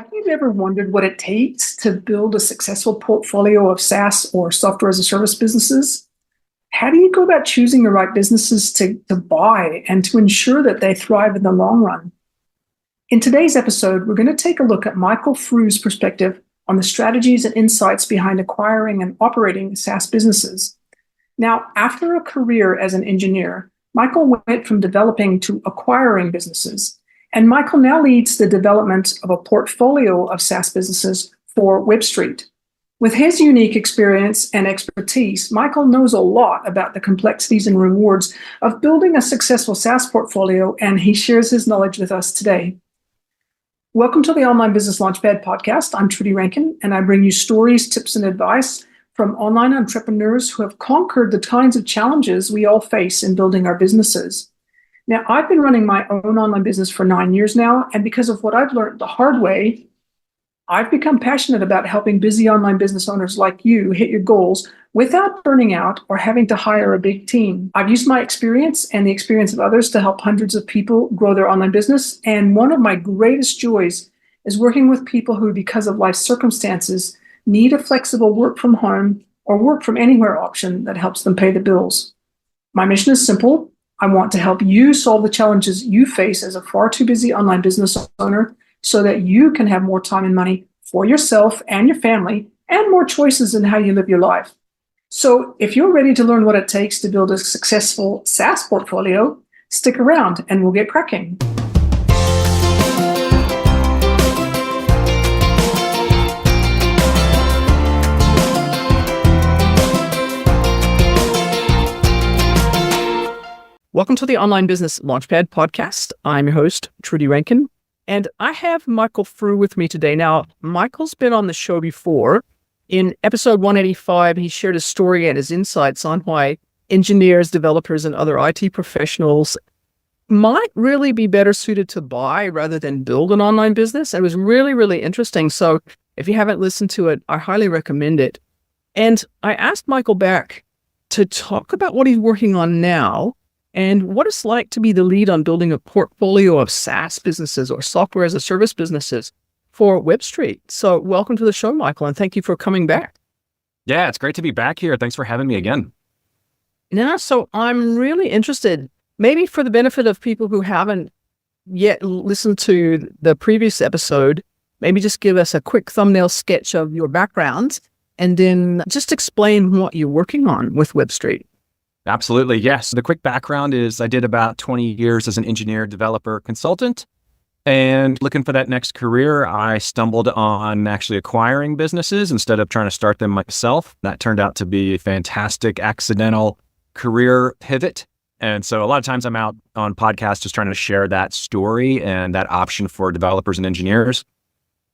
Have you ever wondered what it takes to build a successful portfolio of SaaS or software as a service businesses? How do you go about choosing the right businesses to buy and to ensure that they thrive in the long run? In today's episode, we're going to take a look at Michael Frew's perspective on the strategies and insights behind acquiring and operating SaaS businesses. Now, after a career as an engineer, Michael went from developing to acquiring businesses. And Michael now leads the development of a portfolio of SaaS businesses for WebStreet. With his unique experience and expertise, Michael knows a lot about the complexities and rewards of building a successful SaaS portfolio, and he shares his knowledge with us today. Welcome to the Online Business Launchpad podcast. I'm Trudy Rankin, and I bring you stories, tips, and advice from online entrepreneurs who have conquered the kinds of challenges we all face in building our businesses. Now, I've been running my own online business for 9 years now, and because of what I've learned the hard way, I've become passionate about helping busy online business owners like you hit your goals without burning out or having to hire a big team. I've used my experience and the experience of others to help hundreds of people grow their online business, and one of my greatest joys is working with people who, because of life circumstances, need a flexible work from home or work from anywhere option that helps them pay the bills. My mission is simple. I want to help you solve the challenges you face as a far too busy online business owner so that you can have more time and money for yourself and your family and more choices in how you live your life. So if you're ready to learn what it takes to build a successful SaaS portfolio, stick around and we'll get cracking. Welcome to the Online Business Launchpad podcast. I'm your host, Trudy Rankin, and I have Michael Frew with me today. Now, Michael's been on the show before. In episode 185, he shared his story and his insights on why engineers, developers, and other IT professionals might really be better suited to buy rather than build an online business. It was really, really interesting. So if you haven't listened to it, I highly recommend it. And I asked Michael back to talk about what he's working on now and what it's like to be the lead on building a portfolio of SaaS businesses or software as a service businesses for WebStreet. So welcome to the show, Michael, and thank you for coming back. Yeah, it's great to be back here. Thanks for having me again. Now, so I'm really interested, maybe for the benefit of people who haven't yet listened to the previous episode, maybe just give us a quick thumbnail sketch of your background and then just explain what you're working on with WebStreet. Absolutely, yes. The quick background is I did about 20 years as an engineer, developer, consultant. And looking for that next career, I stumbled on actually acquiring businesses instead of trying to start them myself. That turned out to be a fantastic accidental career pivot. And so a lot of times I'm out on podcasts just trying to share that story and that option for developers and engineers.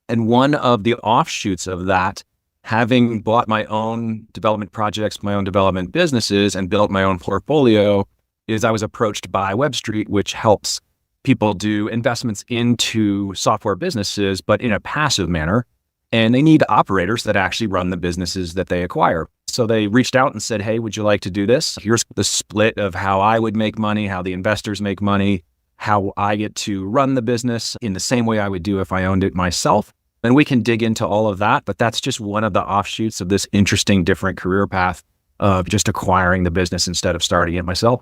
And one of the offshoots of that, having bought my own development projects, my own development businesses, and built my own portfolio, is I was approached by WebStreet, which helps people do investments into software businesses, but in a passive manner. And they need operators that actually run the businesses that they acquire. So they reached out and said, hey, would you like to do this? Here's the split of how I would make money, how the investors make money, how I get to run the business in the same way I would do if I owned it myself. And we can dig into all of that, but that's just one of the offshoots of this interesting, different career path of just acquiring the business instead of starting it myself.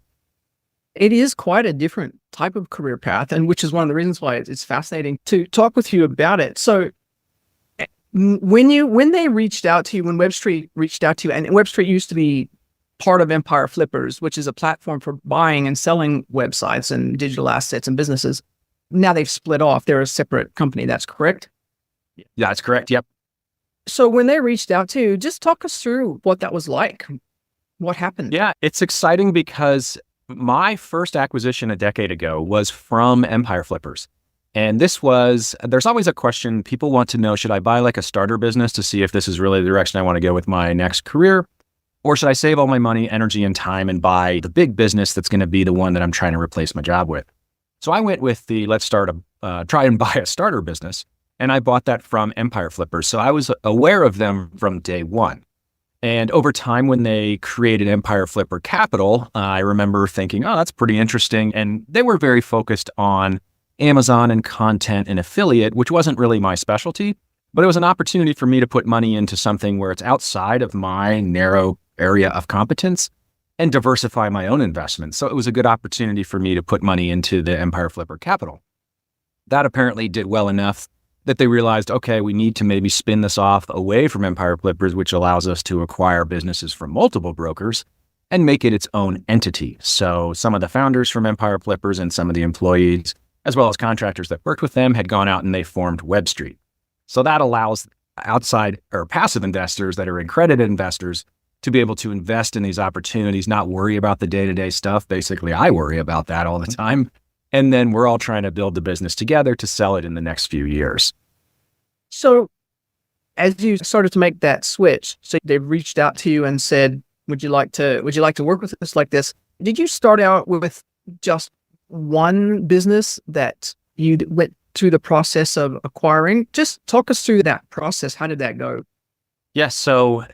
It is quite a different type of career path, and which is one of the reasons why it's fascinating to talk with you about it. So when they reached out to you, when WebStreet reached out to you, and WebStreet used to be part of Empire Flippers, which is a platform for buying and selling websites and digital assets and businesses. Now they've split off. They're a separate company. That's correct? Yeah, that's correct. Yep. So when they reached out to you, just talk us through what that was like. What happened? Yeah, it's exciting because my first acquisition a decade ago was from Empire Flippers. And there's always a question people want to know, should I buy like a starter business to see if this is really the direction I want to go with my next career? Or should I save all my money, energy, and time and buy the big business that's going to be the one that I'm trying to replace my job with? So I went with try and buy a starter business. And I bought that from Empire Flippers. So I was aware of them from day one. And over time, when they created Empire Flipper Capital, I remember thinking, oh, that's pretty interesting. And they were very focused on Amazon and content and affiliate, which wasn't really my specialty, but it was an opportunity for me to put money into something where it's outside of my narrow area of competence and diversify my own investments. So it was a good opportunity for me to put money into the Empire Flipper Capital. That apparently did well enough that they realized, okay, we need to maybe spin this off away from Empire Flippers, which allows us to acquire businesses from multiple brokers and make it its own entity. So some of the founders from Empire Flippers and some of the employees, as well as contractors that worked with them, had gone out and they formed WebStreet. So that allows outside or passive investors that are accredited investors to be able to invest in these opportunities, not worry about the day-to-day stuff. Basically, I worry about that all the time. And then we're all trying to build the business together to sell it in the next few years. So as you started to make that switch, so they've reached out to you and said, would you like to work with us like this? Did you start out with just one business that you went through the process of acquiring? Just talk us through that process. How did that go? Yes. So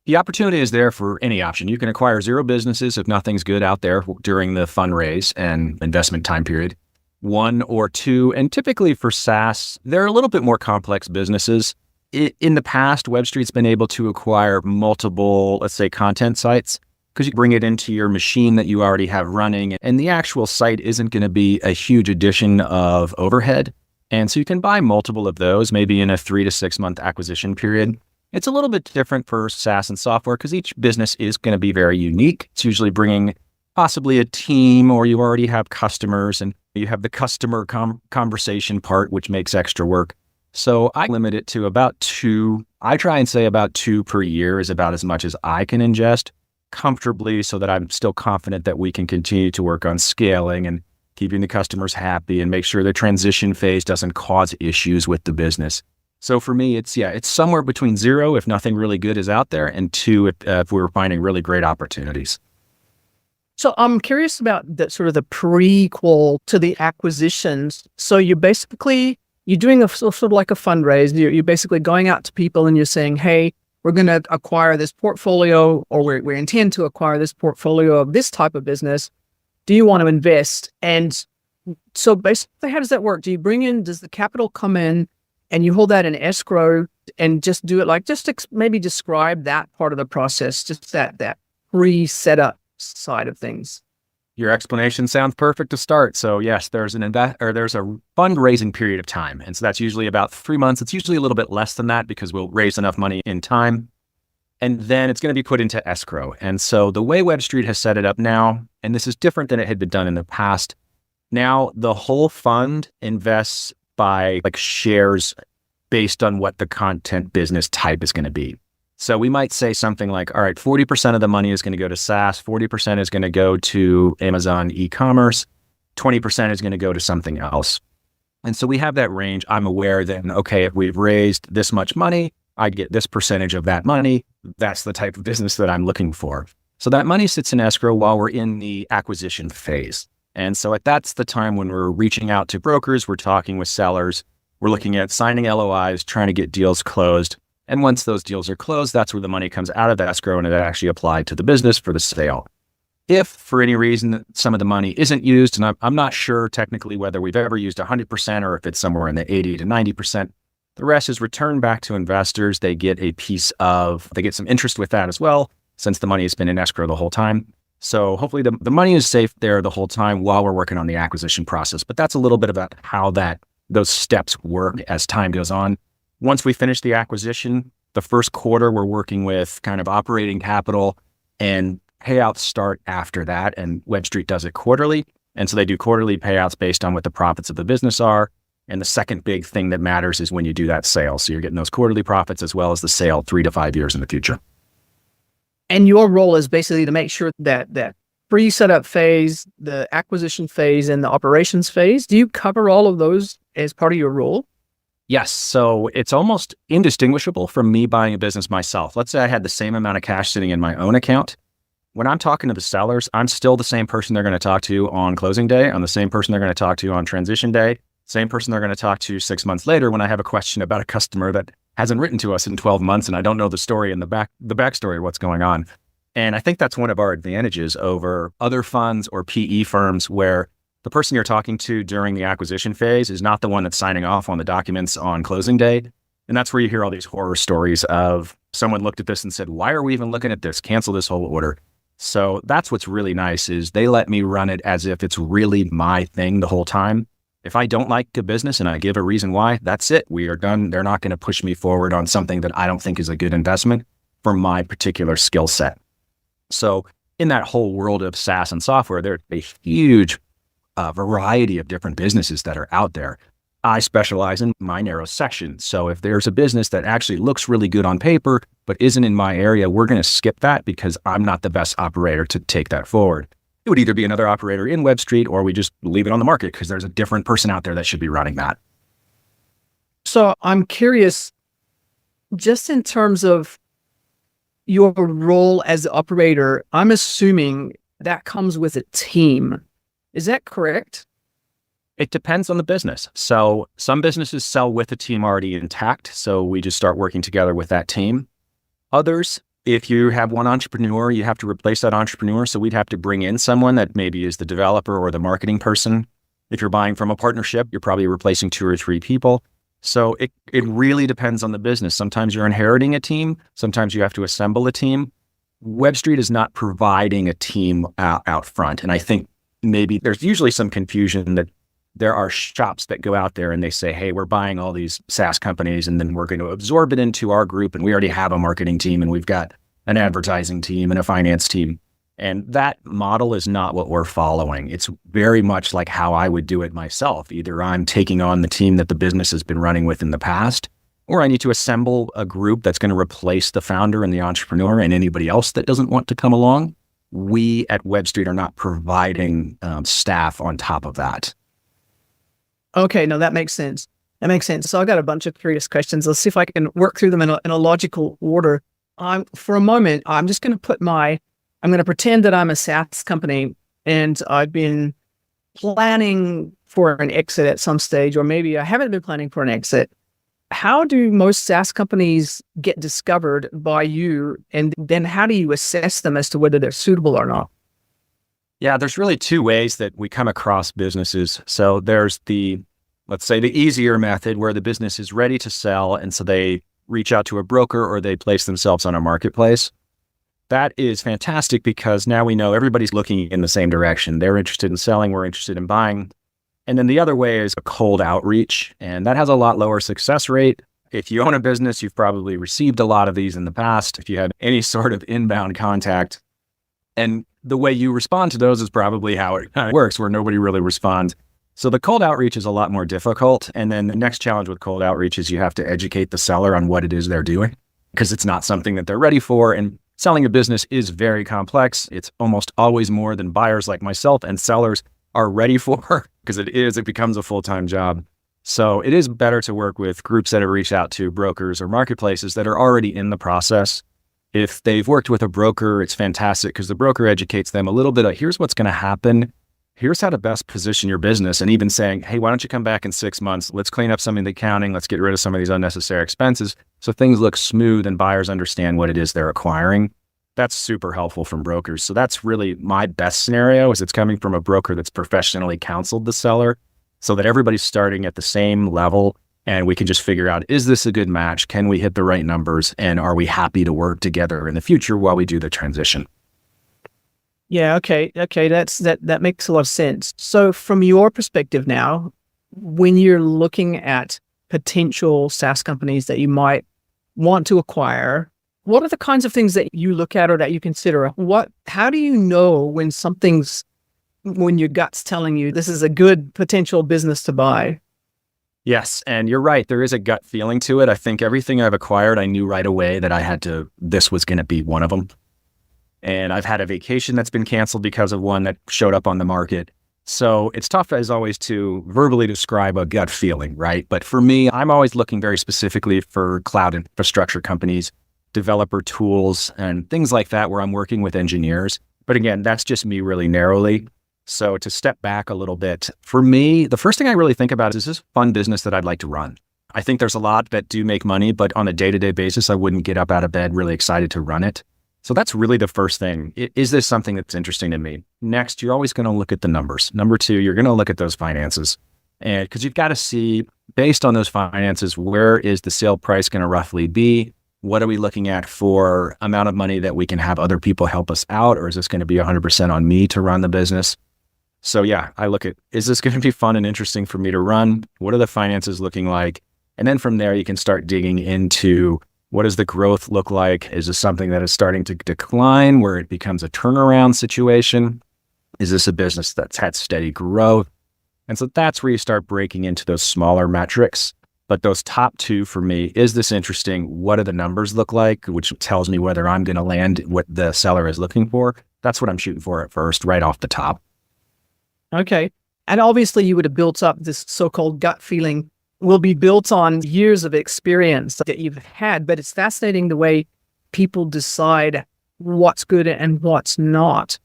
the opportunity is there for any option. You can acquire 0 businesses if nothing's good out there during the fundraise and investment time period, 1 or 2. And typically for SaaS, they're a little bit more complex businesses. In the past, WebStreet's been able to acquire multiple, let's say, content sites because you bring it into your machine that you already have running. And the actual site isn't going to be a huge addition of overhead. And so you can buy multiple of those, maybe in a 3 to 6 month acquisition period. It's a little bit different for SaaS and software because each business is going to be very unique. It's usually bringing possibly a team, or you already have customers and you have the customer conversation part, which makes extra work. So I limit it to about 2. I try and say about 2 per year is about as much as I can ingest comfortably so that I'm still confident that we can continue to work on scaling and keeping the customers happy and make sure the transition phase doesn't cause issues with the business. So for me, it's somewhere between 0 if nothing really good is out there, and 2 if we were finding really great opportunities. So I'm curious about the sort of the prequel to the acquisitions. So you're doing a sort of like a fundraise. You're basically going out to people and you're saying, hey, we're going to acquire this portfolio, or we intend to acquire this portfolio of this type of business. Do you want to invest? And so basically, how does that work? Does the capital come in and you hold that in escrow and just do it maybe describe that part of the process, just that pre-setup side of things? Your explanation sounds perfect to start. So yes, there's a fundraising period of time. And so that's usually about 3 months. It's usually a little bit less than that because we'll raise enough money in time. And then it's going to be put into escrow. And so the way WebStreet has set it up now, and this is different than it had been done in the past, now the whole fund invests by shares based on what the content business type is going to be. So we might say something like, all right, 40% of the money is going to go to SaaS, 40% is going to go to Amazon e-commerce, 20% is going to go to something else. And so we have that range. I'm aware then, okay, if we've raised this much money, I get this percentage of that money. That's the type of business that I'm looking for. So that money sits in escrow while we're in the acquisition phase. And so that's the time when we're reaching out to brokers, we're talking with sellers, we're looking at signing LOIs, trying to get deals closed. And once those deals are closed, that's where the money comes out of the escrow and it actually applied to the business for the sale. If for any reason some of the money isn't used, and I'm not sure technically whether we've ever used 100% or if it's somewhere in the 80 to 90%, the rest is returned back to investors. They get some interest with that as well, since the money has been in escrow the whole time. So hopefully the money is safe there the whole time while we're working on the acquisition process. But that's a little bit about how those steps work as time goes on. Once we finish the acquisition, the first quarter, we're working with kind of operating capital, and payouts start after that. And WebStreet does it quarterly. And so they do quarterly payouts based on what the profits of the business are. And the second big thing that matters is when you do that sale. So you're getting those quarterly profits as well as the sale 3 to 5 years in the future. And your role is basically to make sure that pre-setup phase, the acquisition phase, and the operations phase, do you cover all of those as part of your role? Yes. So it's almost indistinguishable from me buying a business myself. Let's say I had the same amount of cash sitting in my own account. When I'm talking to the sellers, I'm still the same person they're going to talk to on closing day. I'm the same person they're going to talk to on transition day. Same person they're going to talk to 6 months later when I have a question about a customer that hasn't written to us in 12 months and I don't know the story and the backstory of what's going on. And I think that's one of our advantages over other funds or PE firms where the person you're talking to during the acquisition phase is not the one that's signing off on the documents on closing day. And that's where you hear all these horror stories of someone looked at this and said, why are we even looking at this? Cancel this whole order. So that's what's really nice is they let me run it as if it's really my thing the whole time. If I don't like a business and I give a reason why, that's it. We are done. They're not going to push me forward on something that I don't think is a good investment for my particular skill set. So in that whole world of SaaS and software, there's a huge variety of different businesses that are out there. I specialize in my narrow section. So if there's a business that actually looks really good on paper, but isn't in my area, we're going to skip that because I'm not the best operator to take that forward. It would either be another operator in WebStreet or we just leave it on the market because there's a different person out there that should be running that. So I'm curious, just in terms of your role as the operator, I'm assuming that comes with a team. Is that correct? It depends on the business. So some businesses sell with a team already intact. So we just start working together with that team. Others, if you have one entrepreneur, you have to replace that entrepreneur. So we'd have to bring in someone that maybe is the developer or the marketing person. If you're buying from a partnership, you're probably replacing 2 or 3 people. So it really depends on the business. Sometimes you're inheriting a team. Sometimes you have to assemble a team. WebStreet is not providing a team out front. And I think maybe there's usually some confusion that there are shops that go out there and they say, hey, we're buying all these SaaS companies and then we're going to absorb it into our group. And we already have a marketing team and we've got an advertising team and a finance team. And that model is not what we're following. It's very much like how I would do it myself. Either I'm taking on the team that the business has been running with in the past, or I need to assemble a group that's going to replace the founder and the entrepreneur and anybody else that doesn't want to come along. We at WebStreet are not providing staff on top of that. Okay, no, that makes sense. That makes sense. So I got a bunch of curious questions. Let's see if I can work through them in a logical order. For a moment, I'm going to pretend that I'm a SaaS company and I've been planning for an exit at some stage, or maybe I haven't been planning for an exit. How do most SaaS companies get discovered by you? And then how do you assess them as to whether they're suitable or not? Yeah, there's really 2 ways that we come across businesses. So there's let's say the easier method where the business is ready to sell. And so they reach out to a broker or they place themselves on a marketplace. That is fantastic because now we know everybody's looking in the same direction. They're interested in selling, we're interested in buying. And then the other way is a cold outreach, and that has a lot lower success rate. If you own a business, you've probably received a lot of these in the past. If you have any sort of inbound contact, and the way you respond to those is probably how it works, where nobody really responds. So the cold outreach is a lot more difficult. And then the next challenge with cold outreach is you have to educate the seller on what it is they're doing because it's not something that they're ready for. And selling a business is very complex. It's almost always more than buyers like myself and sellers are ready for because it becomes a full-time job. So it is better to work with groups that have reached out to brokers or marketplaces that are already in the process. If they've worked with a broker, it's fantastic because the broker educates them a little bit of here's what's going to happen. Here's how to best position your business. And even saying, hey, why don't you come back in 6 months? Let's clean up some of the accounting. Let's get rid of some of these unnecessary expenses. So things look smooth and buyers understand what it is they're acquiring. That's super helpful from brokers. So that's really my best scenario is it's coming from a broker that's professionally counseled the seller so that everybody's starting at the same level. And we can just figure out, is this a good match? Can we hit the right numbers? And are we happy to work together in the future while we do the transition? Yeah, okay. That makes a lot of sense. So from your perspective now, when you're looking at potential SaaS companies that you might want to acquire, what are the kinds of things that you look at or that you consider? How do you know when your gut's telling you this is a good potential business to buy? Yes. And you're right. There is a gut feeling to it. I think everything I've acquired, I knew right away that this was going to be one of them. And I've had a vacation that's been canceled because of one that showed up on the market. So it's tough as always to verbally describe a gut feeling, right? But for me, I'm always looking very specifically for cloud infrastructure companies, developer tools, and things like that where I'm working with engineers. But again, that's just me really narrowly. So to step back a little bit, for me, the first thing I really think about is this a fun business that I'd like to run? I think there's a lot that do make money, but on a day-to-day basis, I wouldn't get up out of bed really excited to run it. So that's really the first thing. Is this something that's interesting to me? Next, you're always going to look at the numbers. Number two, you're going to look at those finances. And because you've got to see, based on those finances, where is the sale price going to roughly be? What are we looking at for amount of money that we can have other people help us out? Or is this going to be 100% on me to run the business? So yeah, I look at, is this going to be fun and interesting for me to run? What are the finances looking like? And then from there, you can start digging into, what does the growth look like? Is this something that is starting to decline where it becomes a turnaround situation? Is this a business that's had steady growth? And so that's where you start breaking into those smaller metrics. But those top two for me, is this interesting? What do the numbers look like? Which tells me whether I'm going to land what the seller is looking for. That's what I'm shooting for at first, right off the top. Okay. And obviously you would have built up this so-called gut feeling will be built on years of experience that you've had, but it's fascinating the way people decide what's good and what's not.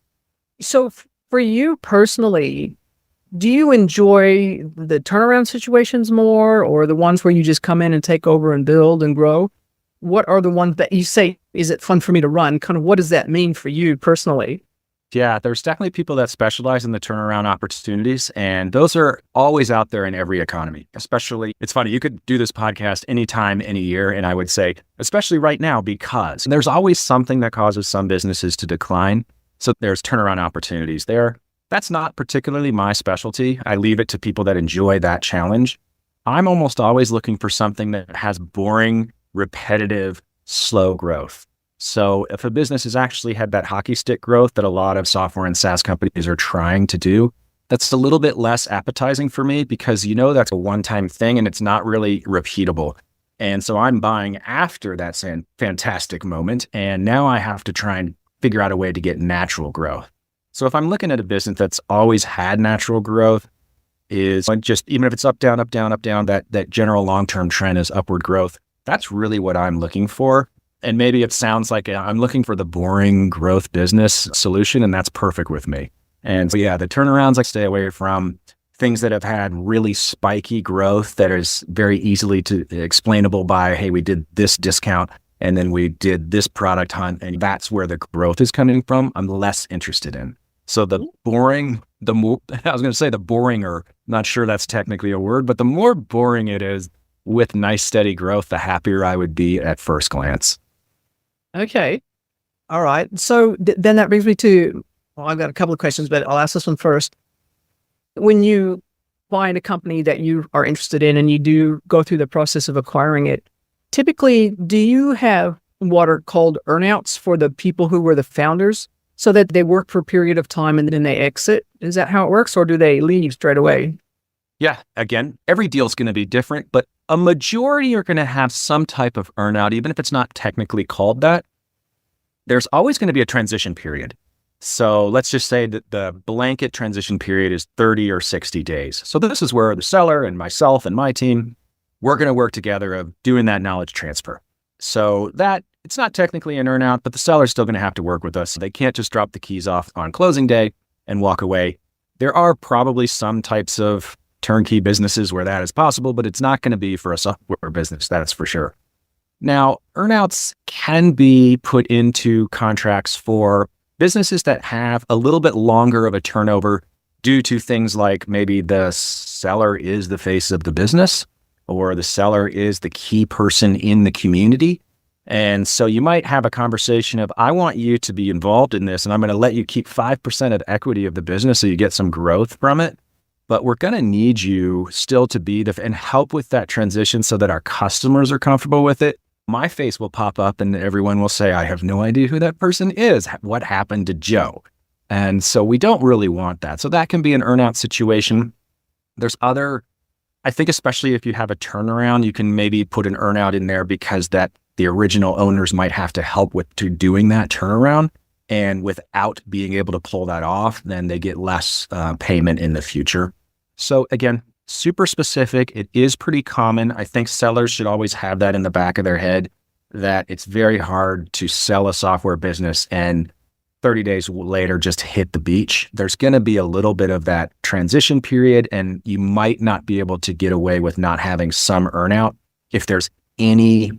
So for you personally, do you enjoy the turnaround situations more or the ones where you just come in and take over and build and grow? What are the ones that you say, is it fun for me to run? Kind of what does that mean for you personally? Yeah, there's definitely people that specialize in the turnaround opportunities, and those are always out there in every economy. Especially, it's funny, you could do this podcast anytime, any year, and I would say, especially right now, because there's always something that causes some businesses to decline. So there's turnaround opportunities there. That's not particularly my specialty. I leave it to people that enjoy that challenge. I'm almost always looking for something that has boring, repetitive, slow growth. So if a business has actually had that hockey stick growth that a lot of software and SaaS companies are trying to do, that's a little bit less appetizing for me because that's a one-time thing and it's not really repeatable. And so I'm buying after that fantastic moment. And now I have to try and figure out a way to get natural growth. So if I'm looking at a business that's always had natural growth, is just, even if it's up, down, up, down, up, down, that general long-term trend is upward growth. That's really what I'm looking for. And maybe it sounds like I'm looking for the boring growth business solution, and that's perfect with me. And so, yeah, the turnarounds I stay away from, things that have had really spiky growth that is very easily explainable by, hey, we did this discount and then we did this product hunt, and that's where the growth is coming from. I'm less interested in. So the boring, I was going to say the boring, or not sure that's technically a word, but the more boring it is with nice steady growth, the happier I would be at first glance. Okay. All right. So then that brings me to, well, I've got a couple of questions, but I'll ask this one first. When you find a company that you are interested in and you do go through the process of acquiring it, typically, do you have what are called earnouts for the people who were the founders so that they work for a period of time and then they exit? Is that how it works, or do they leave straight away? Yeah. Again, every deal is going to be different, but a majority are going to have some type of earnout, even if it's not technically called that. There's always going to be a transition period. So let's just say that the blanket transition period is 30 or 60 days. So this is where the seller and myself and my team, we're going to work together of doing that knowledge transfer. So that it's not technically an earnout, but the seller's still going to have to work with us. They can't just drop the keys off on closing day and walk away. There are probably some types of turnkey businesses where that is possible, but it's not going to be for a software business, that's for sure. Now, earnouts can be put into contracts for businesses that have a little bit longer of a turnover due to things like maybe the seller is the face of the business or the seller is the key person in the community. And so you might have a conversation of, I want you to be involved in this and I'm going to let you keep 5% of equity of the business so you get some growth from it. But we're going to need you still to be and help with that transition so that our customers are comfortable with it. My face will pop up and everyone will say, I have no idea who that person is. What happened to Joe? And so we don't really want that. So that can be an earnout situation. There's other, I think, especially if you have a turnaround, you can maybe put an earnout in there because that the original owners might have to help with doing that turnaround. And without being able to pull that off, then they get less payment in the future. So again, super specific. It is pretty common. I think sellers should always have that in the back of their head, that it's very hard to sell a software business and 30 days later just hit the beach. There's going to be a little bit of that transition period, and you might not be able to get away with not having some earnout if there's any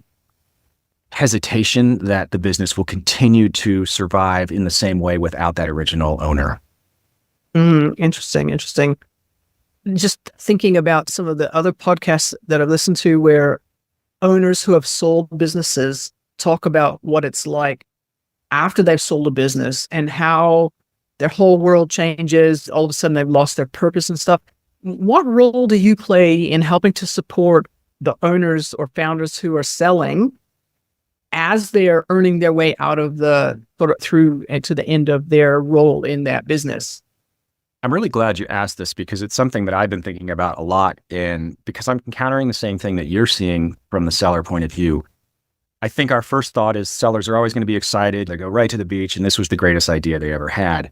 hesitation that the business will continue to survive in the same way without that original owner. Interesting. Just thinking about some of the other podcasts that I've listened to where owners who have sold businesses talk about what it's like after they've sold a business and how their whole world changes. All of a sudden they've lost their purpose and stuff. What role do you play in helping to support the owners or founders who are selling as they're earning their way out of the sort of through and to the end of their role in that business? I'm really glad you asked this because it's something that I've been thinking about a lot, and because I'm encountering the same thing that you're seeing from the seller point of view. I think our first thought is sellers are always going to be excited. They go right to the beach and this was the greatest idea they ever had.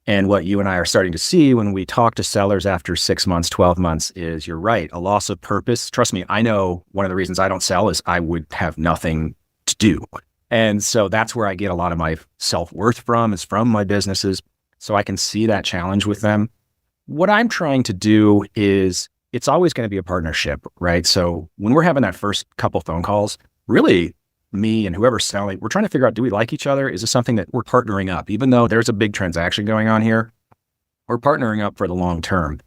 And what you and I are starting to see when we talk to sellers after 6 months, 12 months is you're right, a loss of purpose. Trust me, I know one of the reasons I don't sell is I would have nothing to do. And so that's where I get a lot of my self-worth from, is from my businesses. So I can see that challenge with them. What I'm trying to do is it's always going to be a partnership, right? So when we're having that first couple phone calls, really me and whoever's selling, we're trying to figure out, do we like each other? Is this something that we're partnering up? Even though there's a big transaction going on here, we're partnering up for the long term.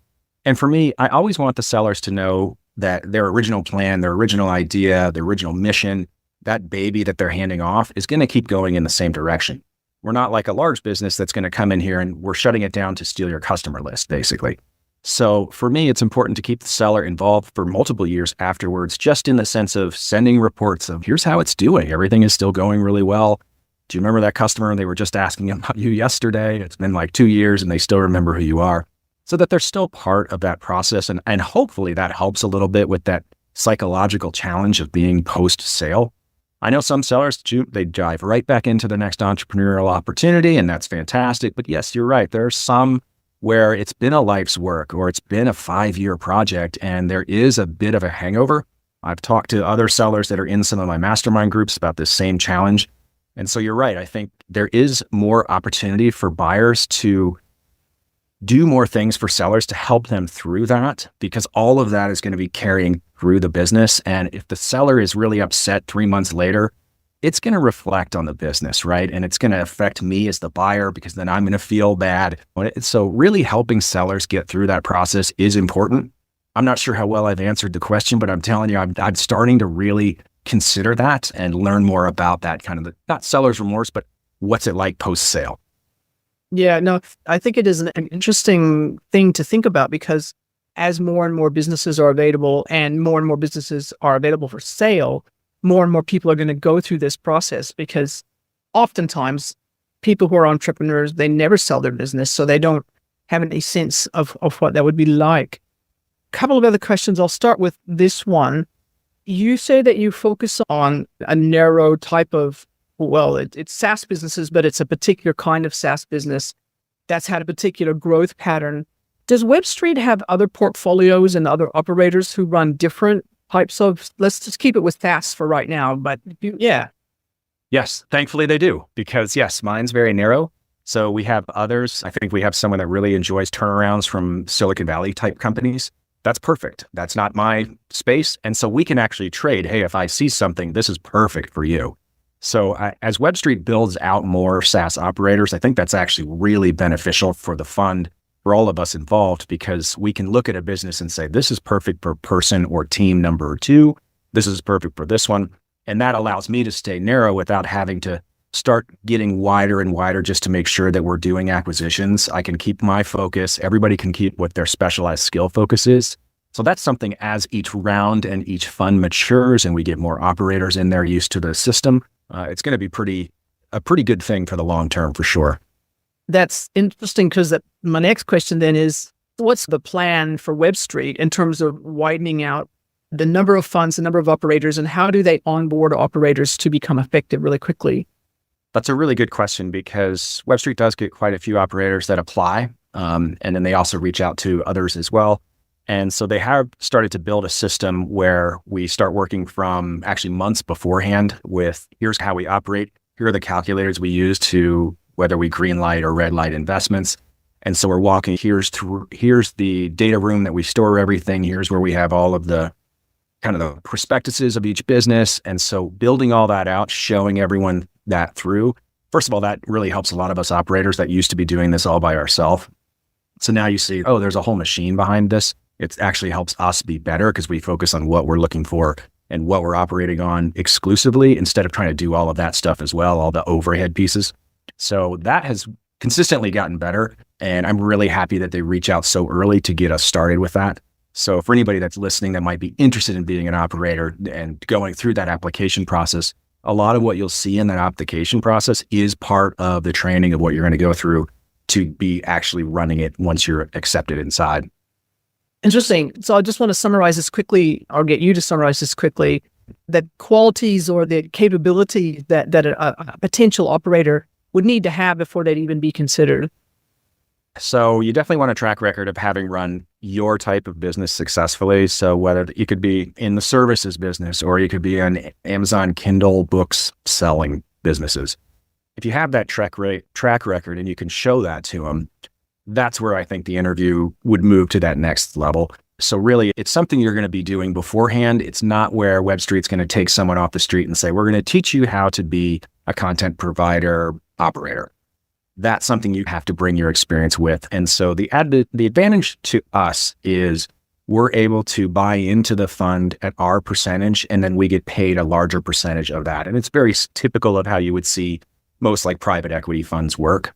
And for me, I always want the sellers to know that their original plan, their original idea, their original mission, that baby that they're handing off is going to keep going in the same direction. We're not like a large business that's going to come in here and we're shutting it down to steal your customer list, basically. So for me, it's important to keep the seller involved for multiple years afterwards, just in the sense of sending reports of here's how it's doing. Everything is still going really well. Do you remember that customer? They were just asking about you yesterday. It's been like 2 years and they still remember who you are, so that they're still part of that process. And hopefully that helps a little bit with that psychological challenge of being post-sale. I know some sellers, they dive right back into the next entrepreneurial opportunity, and that's fantastic. But yes, you're right. There are some where it's been a life's work or it's been a 5-year project and there is a bit of a hangover. I've talked to other sellers that are in some of my mastermind groups about this same challenge. And so you're right. I think there is more opportunity for buyers to do more things for sellers to help them through that, because all of that is going to be carrying through the business. And if the seller is really upset 3 months later, it's going to reflect on the business, right? And it's going to affect me as the buyer, because then I'm going to feel bad. So really helping sellers get through that process is important. I'm not sure how well I've answered the question, but I'm telling you, I'm starting to really consider that and learn more about that kind of not seller's remorse, but what's it like post-sale. Yeah, no, I think it is an interesting thing to think about, because as more and more businesses are available and more businesses are available for sale, more and more people are going to go through this process, because oftentimes people who are entrepreneurs, they never sell their business, so they don't have any sense of what that would be like. A couple of other questions. I'll start with this one. You say that you focus on a narrow type of, well, it's SaaS businesses, but it's a particular kind of SaaS business that's had a particular growth pattern. Does WebStreet have other portfolios and other operators who run different types of, let's just keep it with SaaS for right now, but yeah. Yes, thankfully they do, because yes, mine's very narrow. So we have others. I think we have someone that really enjoys turnarounds from Silicon Valley type companies. That's perfect. That's not my space. And so we can actually trade. Hey, if I see something, this is perfect for you. So as WebStreet builds out more SaaS operators, I think that's actually really beneficial for the fund, for all of us involved, because we can look at a business and say, this is perfect for person or team number 2. This is perfect for this one. And that allows me to stay narrow without having to start getting wider and wider just to make sure that we're doing acquisitions. I can keep my focus. Everybody can keep what their specialized skill focus is. So that's something, as each round and each fund matures and we get more operators in there used to the system, it's going to be a pretty good thing for the long term, for sure. That's interesting, because my next question then is, what's the plan for WebStreet in terms of widening out the number of funds, the number of operators, and how do they onboard operators to become effective really quickly? That's a really good question, because WebStreet does get quite a few operators that apply, and then they also reach out to others as well. And so they have started to build a system where we start working from actually months beforehand with, here's how we operate. Here are the calculators we use to whether we green light or red light investments. And so we're walking, here's the data room that we store everything. Here's where we have all of the kind of the prospectuses of each business. And so building all that out, showing everyone that through, first of all, that really helps a lot of us operators that used to be doing this all by ourselves. So now you see, oh, there's a whole machine behind this. It actually helps us be better because we focus on what we're looking for and what we're operating on exclusively instead of trying to do all of that stuff as well, all the overhead pieces. So that has consistently gotten better. And I'm really happy that they reach out so early to get us started with that. So for anybody that's listening that might be interested in being an operator and going through that application process, a lot of what you'll see in that application process is part of the training of what you're going to go through to be actually running it once you're accepted inside. Interesting. So I just want to summarize this quickly, or get you to summarize this quickly, the qualities or the capability that a potential operator would need to have before they'd even be considered. So you definitely want a track record of having run your type of business successfully. So whether you could be in the services business or you could be in Amazon Kindle books selling businesses. If you have that track record and you can show that to them, that's where I think the interview would move to that next level. So really, it's something you're going to be doing beforehand. It's not where WebStreet's going to take someone off the street and say, we're going to teach you how to be a content provider operator. That's something you have to bring your experience with. And so the advantage to us is we're able to buy into the fund at our percentage, and then we get paid a larger percentage of that. And it's very typical of how you would see most like private equity funds work.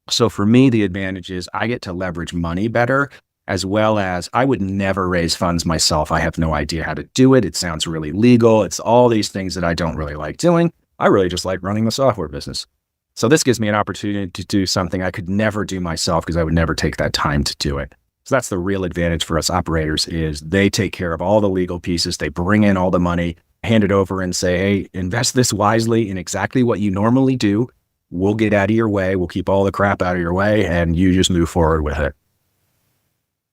So for me, the advantage is I get to leverage money better, as well as I would never raise funds myself. I have no idea how to do it. It sounds really legal. It's all these things that I don't really like doing. I really just like running the software business. So this gives me an opportunity to do something I could never do myself because I would never take that time to do it. So that's the real advantage for us operators is they take care of all the legal pieces. They bring in all the money, hand it over and say, hey, invest this wisely in exactly what you normally do. We'll get out of your way. We'll keep all the crap out of your way and you just move forward with it.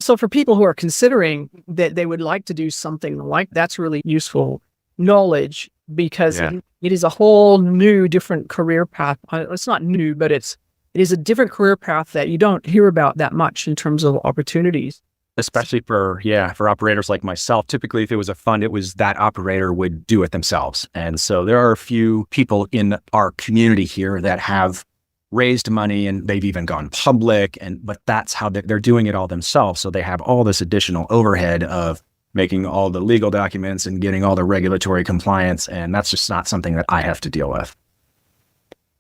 So for people who are considering that they would like to do something like that's really useful knowledge because it is a whole new, different career path. It's not new, but it is a different career path that you don't hear about that much in terms of opportunities. Especially for operators like myself. Typically, if it was a fund, it was that operator would do it themselves. And so there are a few people in our community here that have raised money and they've even gone public, but that's how they're doing it all themselves. So they have all this additional overhead of making all the legal documents and getting all the regulatory compliance. And that's just not something that I have to deal with.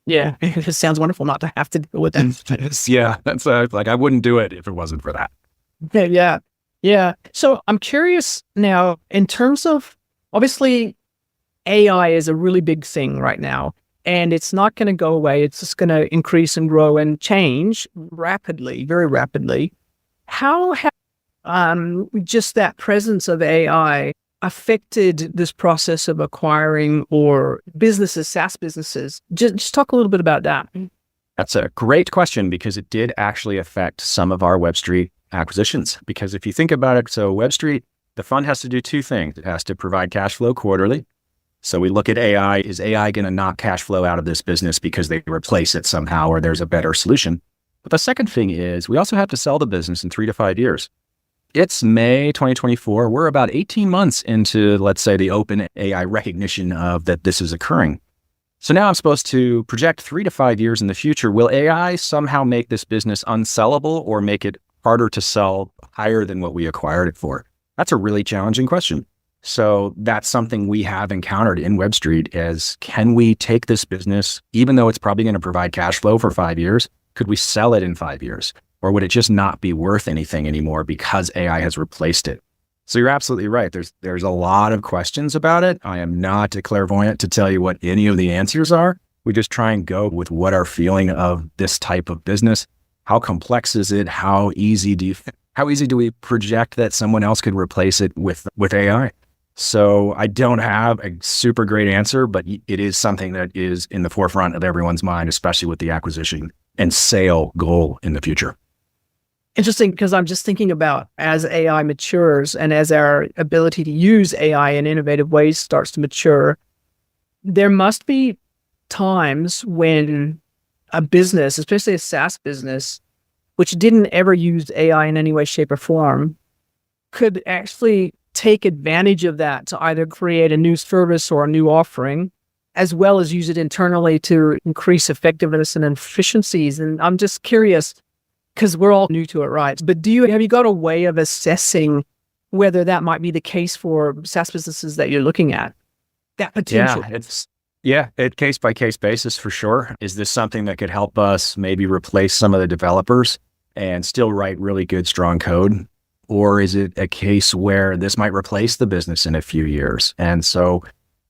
Yeah, it sounds wonderful not to have to deal with that. Yeah, that's like I wouldn't do it if it wasn't for that. Yeah. So I'm curious now, in terms of, obviously, AI is a really big thing right now, and it's not going to go away. It's just going to increase and grow and change rapidly, very rapidly. How have just that presence of AI affected this process of acquiring or businesses, SaaS businesses? Just talk a little bit about that. That's a great question because it did actually affect some of our WebStreet acquisitions. Because if you think about it, so WebStreet, the fund has to do two things. It has to provide cash flow quarterly. So we look at AI. Is AI going to knock cash flow out of this business because they replace it somehow or there's a better solution? But the second thing is we also have to sell the business in 3 to 5 years. It's May 2024. We're about 18 months into, let's say, the open AI recognition of that this is occurring. So now I'm supposed to project 3 to 5 years in the future. Will AI somehow make this business unsellable or make it harder to sell higher than what we acquired it for? That's a really challenging question. So that's something we have encountered in WebStreet is, can we take this business, even though it's probably going to provide cash flow for 5 years, could we sell it in 5 years? Or would it just not be worth anything anymore because AI has replaced it? So you're absolutely right. There's a lot of questions about it. I am not a clairvoyant to tell you what any of the answers are. We just try and go with what our feeling of this type of business. How complex is it? How easy do we project that someone else could replace it with AI? So I don't have a super great answer, but it is something that is in the forefront of everyone's mind, especially with the acquisition and sale goal in the future. Interesting, because I'm just thinking about as AI matures and as our ability to use AI in innovative ways starts to mature, there must be times when a business, especially a SaaS business, which didn't ever use AI in any way, shape, or form, could actually take advantage of that to either create a new service or a new offering, as well as use it internally to increase effectiveness and efficiencies. And I'm just curious, because we're all new to it, right? But have you got a way of assessing whether that might be the case for SaaS businesses that you're looking at? That potential. It's case by case basis for sure. Is this something that could help us maybe replace some of the developers and still write really good, strong code? Or is it a case where this might replace the business in a few years? And so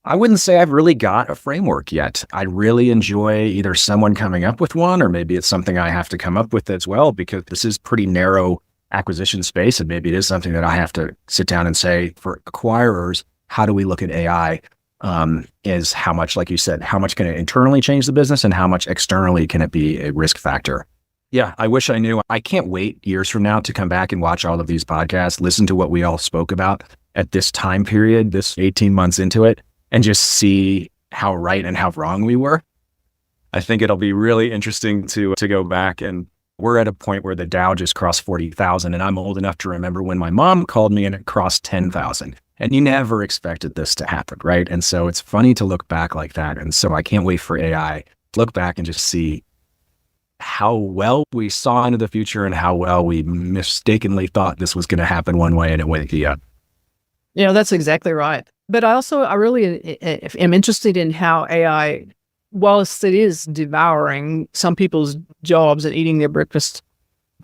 I wouldn't say I've really got a framework yet. I really enjoy either someone coming up with one, or maybe it's something I have to come up with as well, because this is pretty narrow acquisition space. And maybe it is something that I have to sit down and say, for acquirers, how do we look at AI? Is how much, like you said, how much can it internally change the business and how much externally can it be a risk factor? Yeah, I wish I knew. I can't wait years from now to come back and watch all of these podcasts, listen to what we all spoke about at this time period, this 18 months into it, and just see how right and how wrong we were. I think it'll be really interesting to go back, and we're at a point where the Dow just crossed 40,000, and I'm old enough to remember when my mom called me and it crossed 10,000. And you never expected this to happen, right? And so it's funny to look back like that. And so I can't wait for AI to look back and just see how well we saw into the future and how well we mistakenly thought this was going to happen one way and it went the other. Yeah, that's exactly right. But I really am interested in how AI, whilst it is devouring some people's jobs and eating their breakfast,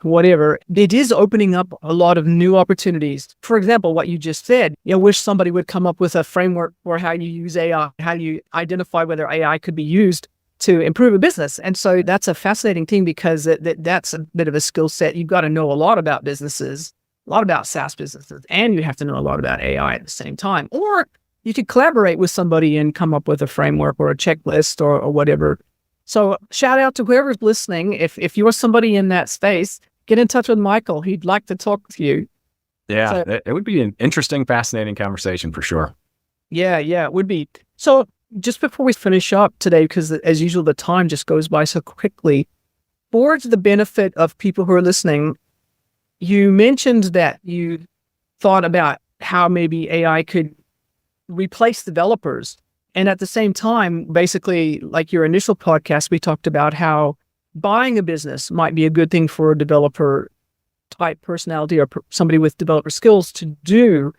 whatever, it is opening up a lot of new opportunities. For example, what you just said, wish somebody would come up with a framework for how you use AI, how you identify whether AI could be used to improve a business. And so that's a fascinating thing, because that's a bit of a skill set. You've got to know a lot about businesses, a lot about SaaS businesses, and you have to know a lot about AI at the same time. Or you could collaborate with somebody and come up with a framework or a checklist or whatever. So shout out to whoever's listening. If you're somebody in that space, get in touch with Michael. He'd like to talk with you. Yeah, it would be an interesting, fascinating conversation for sure. Yeah, it would be. So just before we finish up today, because as usual, the time just goes by so quickly, for the benefit of people who are listening, you mentioned that you thought about how maybe AI could replace developers. And at the same time, basically, like your initial podcast, we talked about how buying a business might be a good thing for a developer type personality or somebody with developer skills to do.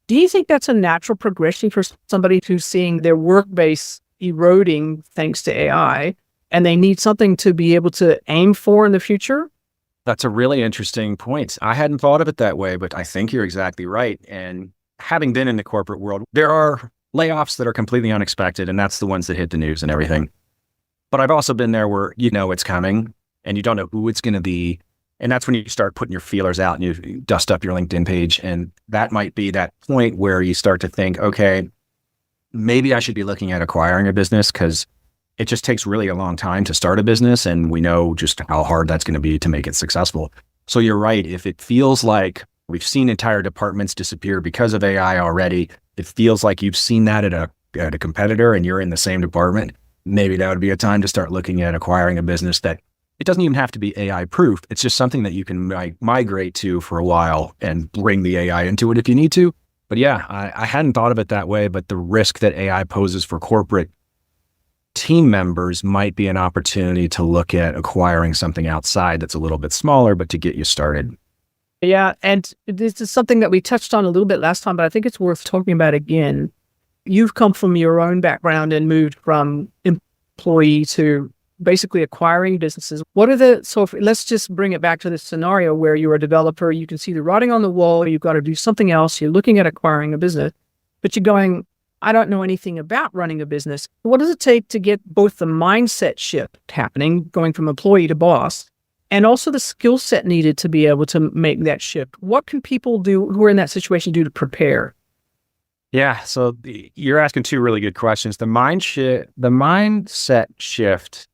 Do you think that's a natural progression for somebody who's seeing their work base eroding thanks to AI, and they need something to be able to aim for in the future? That's a really interesting point. I hadn't thought of it that way, but I think you're exactly right. And having been in the corporate world, there are layoffs that are completely unexpected, and that's the ones that hit the news and everything. But I've also been there where it's coming and you don't know who it's going to be. And that's when you start putting your feelers out and you dust up your LinkedIn page. And that might be that point where you start to think, okay, maybe I should be looking at acquiring a business, because it just takes really a long time to start a business. And we know just how hard that's going to be to make it successful. So you're right. If it feels like we've seen entire departments disappear because of AI already, it feels like you've seen that at a competitor and you're in the same department, maybe that would be a time to start looking at acquiring a business that it doesn't even have to be AI proof. It's just something that you can migrate to for a while and bring the AI into it if you need to. But yeah, I hadn't thought of it that way, but the risk that AI poses for corporate team members might be an opportunity to look at acquiring something outside that's a little bit smaller, but to get you started. Yeah. And this is something that we touched on a little bit last time, but I think it's worth talking about again. You've come from your own background and moved from employee to basically acquiring businesses. Let's just bring it back to this scenario where you're a developer, you can see the writing on the wall, you've got to do something else, you're looking at acquiring a business, but you're going, I don't know anything about running a business. What does it take to get both the mindset shift happening, going from employee to boss, and also the skill set needed to be able to make that shift? What can people do who are in that situation do to prepare? Yeah, so you're asking two really good questions. The mindset shift,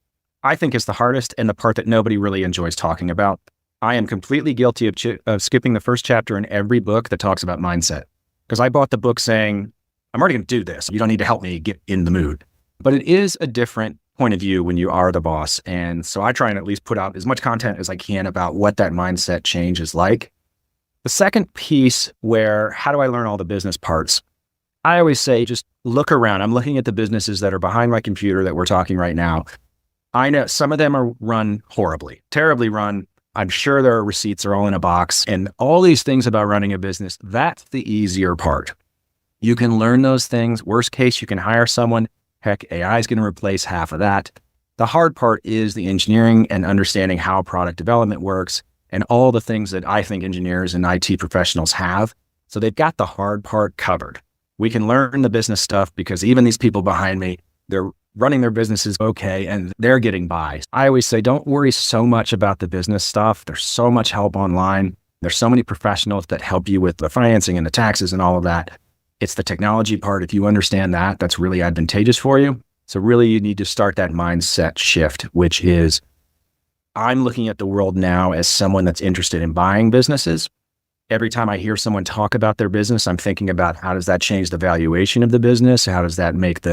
I think, is the hardest and the part that nobody really enjoys talking about. I am completely guilty of skipping the first chapter in every book that talks about mindset, because I bought the book saying, I'm already going to do this. You don't need to help me get in the mood. But it is a different point of view when you are the boss. And so I try and at least put out as much content as I can about what that mindset change is like. The second piece where, how do I learn all the business parts? I always say, just look around. I'm looking at the businesses that are behind my computer that we're talking right now. I know some of them are run horribly, terribly run. I'm sure their receipts are all in a box and all these things about running a business. That's the easier part. You can learn those things. Worst case, you can hire someone. Heck, AI is going to replace half of that. The hard part is the engineering and understanding how product development works and all the things that I think engineers and IT professionals have. So they've got the hard part covered. We can learn the business stuff because even these people behind me, they're running their businesses okay and they're getting by. I always say, don't worry so much about the business stuff. There's so much help online. There's so many professionals that help you with the financing and the taxes and all of that. It's the technology part. If you understand that, that's really advantageous for you. So really you need to start that mindset shift, which is, I'm looking at the world now as someone that's interested in buying businesses. Every time I hear someone talk about their business, I'm thinking about how does that change the valuation of the business? How does that make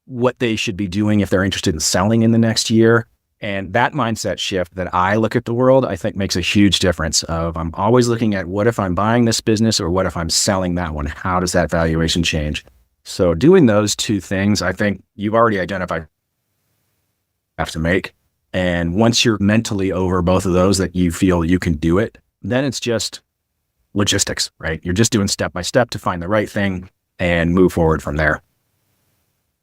what they should be doing if they're interested in selling in the next year? And that mindset shift that I look at the world, I think makes a huge difference I'm always looking at what if I'm buying this business or what if I'm selling that one? How does that valuation change? So doing those two things, I think you've already identified have to make. And once you're mentally over both of those that you feel you can do it, then it's just logistics, right? You're just doing step by step to find the right thing and move forward from there.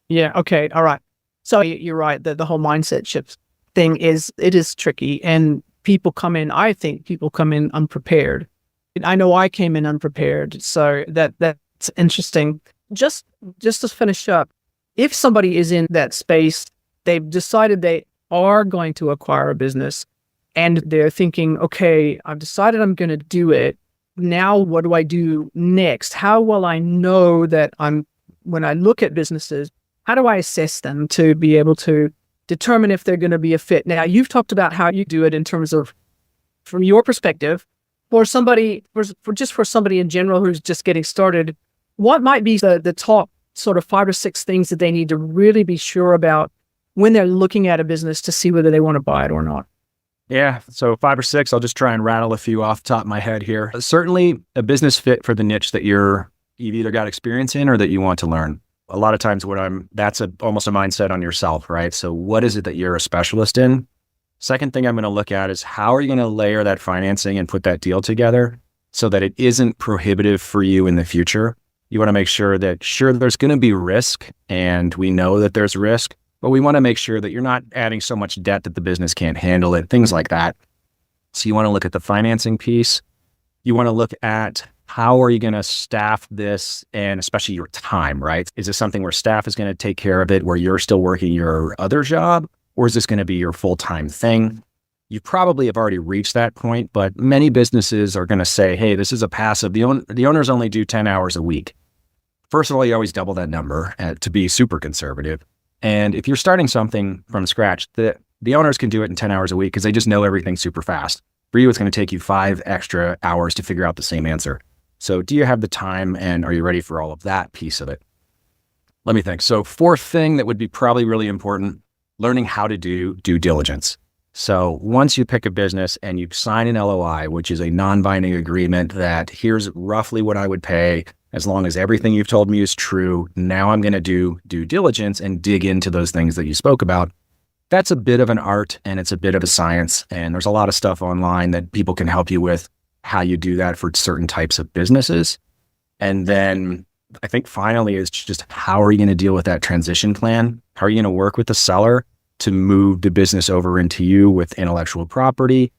Yeah. Okay. All right. So you're right that the whole mindset shift thing is tricky, and I think people come in unprepared. And I know I came in unprepared. So that's interesting. Just to finish up, if somebody is in that space, they've decided they are going to acquire a business and they're thinking, okay, I've decided I'm going to do it. Now, what do I do next? How will I know that when I look at businesses, how do I assess them to be able to determine if they're going to be a fit? Now, you've talked about how you do it in terms of, from your perspective, for somebody in general who's just getting started, what might be the top sort of 5 or 6 things that they need to really be sure about when they're looking at a business to see whether they want to buy it or not? Yeah. So 5 or 6, I'll just try and rattle a few off the top of my head here. Certainly a business fit for the niche that you've either got experience in or that you want to learn. A lot of times that's almost a mindset on yourself, right? So what is it that you're a specialist in? Second thing I'm going to look at is how are you going to layer that financing and put that deal together so that it isn't prohibitive for you in the future? You want to make sure that, there's going to be risk, and we know that there's risk, but we want to make sure that you're not adding so much debt that the business can't handle it, things like that. So you want to look at the financing piece. You want to look at how are you going to staff this, and especially your time, right? Is this something where staff is going to take care of it, where you're still working your other job, or is this going to be your full-time thing? You probably have already reached that point, but many businesses are going to say, hey, this is a passive. The owners only do 10 hours a week. First of all, you always double that number to be super conservative. And if you're starting something from scratch, the owners can do it in 10 hours a week because they just know everything super fast. For you, it's going to take you 5 extra hours to figure out the same answer. So do you have the time, and are you ready for all of that piece of it? Let me think. So fourth thing that would be probably really important, learning how to do due diligence. So once you pick a business and you sign an LOI, which is a non-binding agreement that here's roughly what I would pay, as long as everything you've told me is true, now I'm going to do due diligence and dig into those things that you spoke about. That's a bit of an art and it's a bit of a science. And there's a lot of stuff online that people can help you with how you do that for certain types of businesses. And then I think finally is just how are you going to deal with that transition plan? How are you going to work with the seller to move the business over into you with intellectual property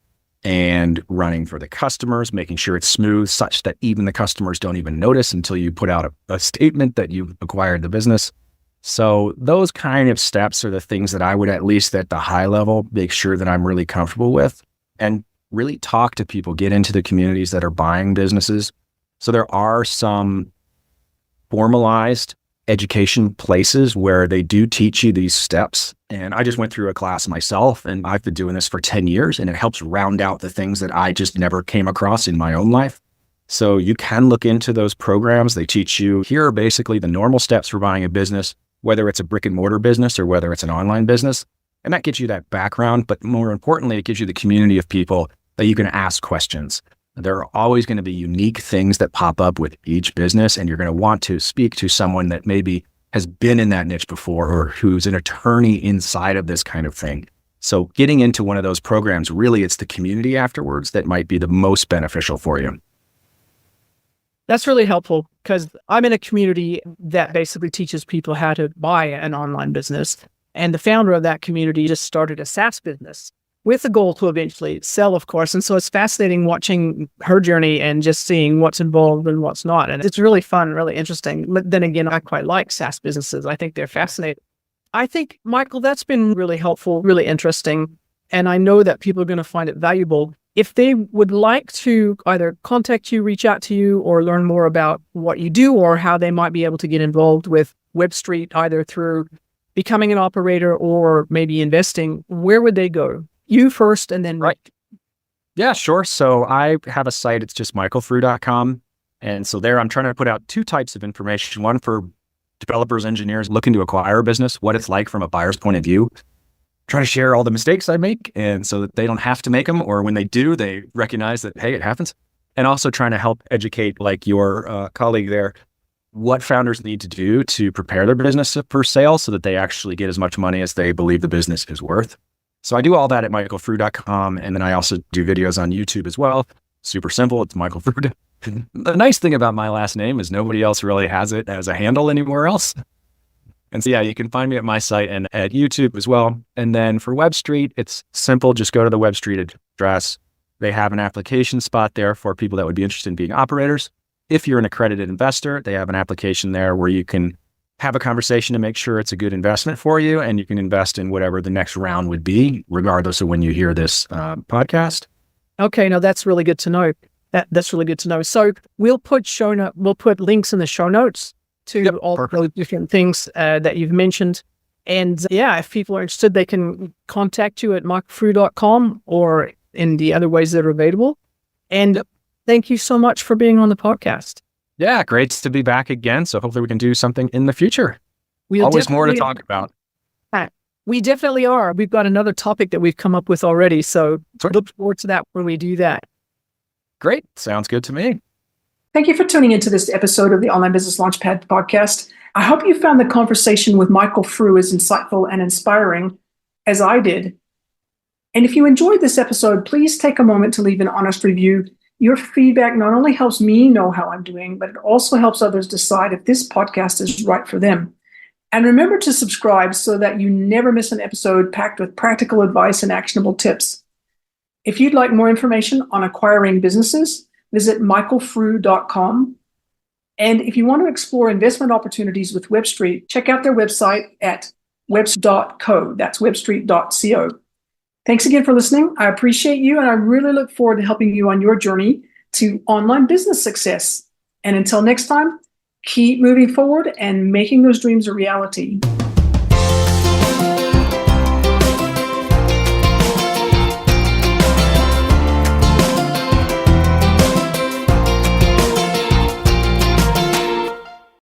and running for the customers, making sure it's smooth such that even the customers don't even notice until you put out a statement that you've acquired the business. So those kind of steps are the things that I would, at least at the high level, make sure that I'm really comfortable with, and really talk to people, get into the communities that are buying businesses. So there are some formalized education places where they do teach you these steps. And I just went through a class myself, and I've been doing this for 10 years, and it helps round out the things that I just never came across in my own life. So you can look into those programs. They teach you, here are basically the normal steps for buying a business, whether it's a brick and mortar business or whether it's an online business. And that gives you that background, but more importantly, it gives you the community of people that you can ask questions. There are always going to be unique things that pop up with each business, and you're going to want to speak to someone that maybe has been in that niche before or who's an attorney inside of this kind of thing. So getting into one of those programs, really, it's the community afterwards that might be the most beneficial for you. That's really helpful because I'm in a community that basically teaches people how to buy an online business. And the founder of that community just started a SaaS business with the goal to eventually sell, of course. And so it's fascinating watching her journey and just seeing what's involved and what's not. And it's really fun, really interesting. But then again, I quite like SaaS businesses. I think they're fascinating. I think, Michael, that's been really helpful, really interesting. And I know that people are going to find it valuable. If they would like to either contact you, reach out to you, or learn more about what you do or how they might be able to get involved with WebStreet, either through becoming an operator or maybe investing, where would they go? You first and then right. Yeah, sure. So I have a site. It's just michaelfrew.com. And so there I'm trying to put out two types of information. One for developers, engineers looking to acquire a business, what it's like from a buyer's point of view. Try to share all the mistakes I make and so that they don't have to make them, or when they do, they recognize that, hey, it happens. And also trying to help educate, like your colleague there, what founders need to do to prepare their business for sale so that they actually get as much money as they believe the business is worth. So I do all that at michaelfrew.com. And then I also do videos on YouTube as well. Super simple. It's Michael Frew. The nice thing about my last name is nobody else really has it as a handle anywhere else. And so, yeah, you can find me at my site and at YouTube as well. And then for WebStreet, it's simple. Just go to the WebStreet address. They have an application spot there for people that would be interested in being operators. If you're an accredited investor, they have an application there where you can have a conversation to make sure it's a good investment for you, and you can invest in whatever the next round would be, regardless of when you hear this podcast. Okay, now that's really good to know. That's really good to know. So we'll put links in the show notes to all the different things that you've mentioned. And yeah, if people are interested, they can contact you at michaelfrew.com or in the other ways that are available. And thank you so much for being on the podcast. Yeah, great to be back again. So hopefully we can do something in the future. Always more to talk about. We definitely are. We've got another topic that we've come up with already. So look forward to that when we do that. Great. Sounds good to me. Thank you for tuning into this episode of the Online Business Launchpad podcast. I hope you found the conversation with Michael Frew as insightful and inspiring as I did. And if you enjoyed this episode, please take a moment to leave an honest review. Your feedback not only helps me know how I'm doing, but it also helps others decide if this podcast is right for them. And remember to subscribe so that you never miss an episode packed with practical advice and actionable tips. If you'd like more information on acquiring businesses, visit michaelfrew.com. And if you want to explore investment opportunities with WebStreet, check out their website at webstreet.co. That's webstreet.co. Thanks again for listening. I appreciate you, and I really look forward to helping you on your journey to online business success. And until next time, keep moving forward and making those dreams a reality.